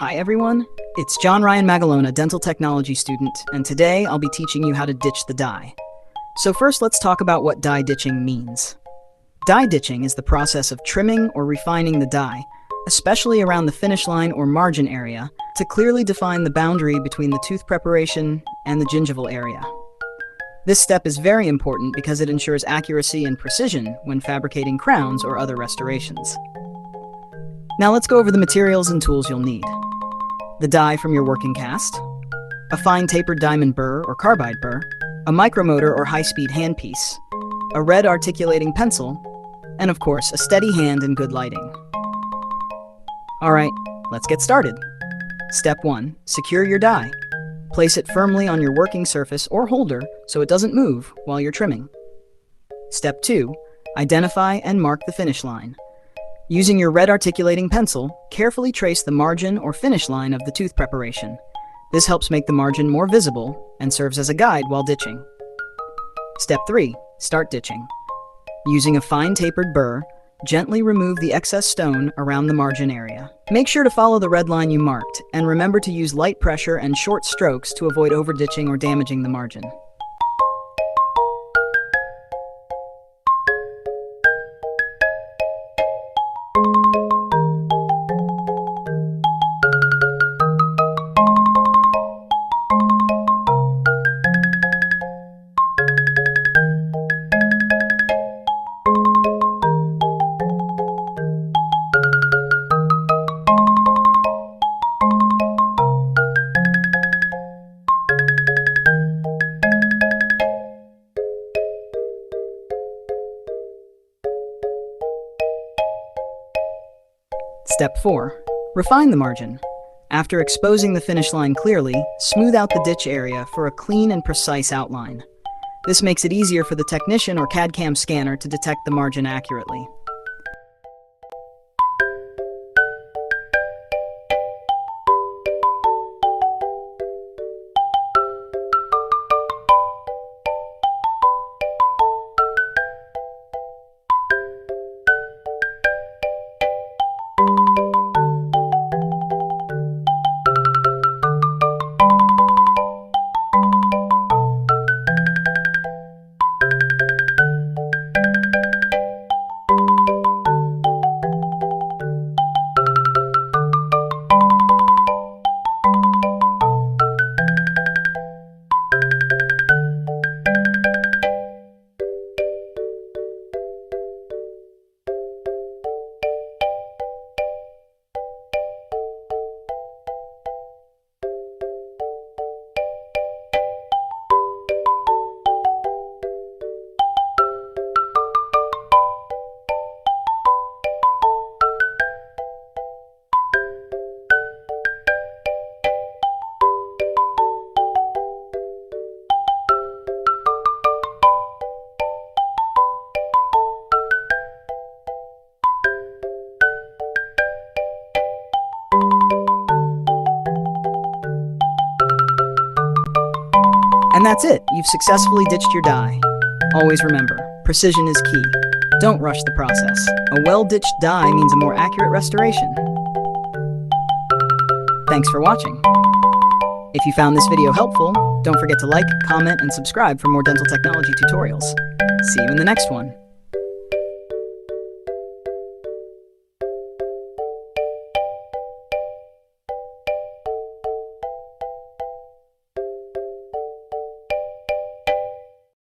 Hi everyone, it's John Ryan Magalona, dental technology student, and today I'll be teaching you how to ditch the die. So first let's talk about what die ditching means. Die ditching is the process of trimming or refining the die, especially around the finish line or margin area, to clearly define the boundary between the tooth preparation and the gingival area. This step is very important because it ensures accuracy and precision when fabricating crowns or other restorations. Now let's go over the materials and tools you'll need. The die from your working cast, a fine tapered diamond burr or carbide burr, a micromotor or high-speed handpiece, a red articulating pencil, and of course, a steady hand and good lighting. Alright, let's get started. Step 1. Secure your die. Place it firmly on your working surface or holder so it doesn't move while you're trimming. Step 2. Identify and mark the finish line. Using your red articulating pencil, carefully trace the margin or finish line of the tooth preparation. This helps make the margin more visible and serves as a guide while ditching. Step 3. Start ditching. Using a fine tapered burr, gently remove the excess stone around the margin area. Make sure to follow the red line you marked, and remember to use light pressure and short strokes to avoid over-ditching or damaging the margin. Step 4. Refine the margin. After exposing the finish line clearly, smooth out the ditch area for a clean and precise outline. This makes it easier for the technician or CAD/CAM scanner to detect the margin accurately. And that's it, you've successfully ditched your die. Always remember, precision is key. Don't rush the process. A well-ditched die means a more accurate restoration. Thanks for watching. If you found this video helpful, don't forget to like, comment, and subscribe for more dental technology tutorials. See you in the next one.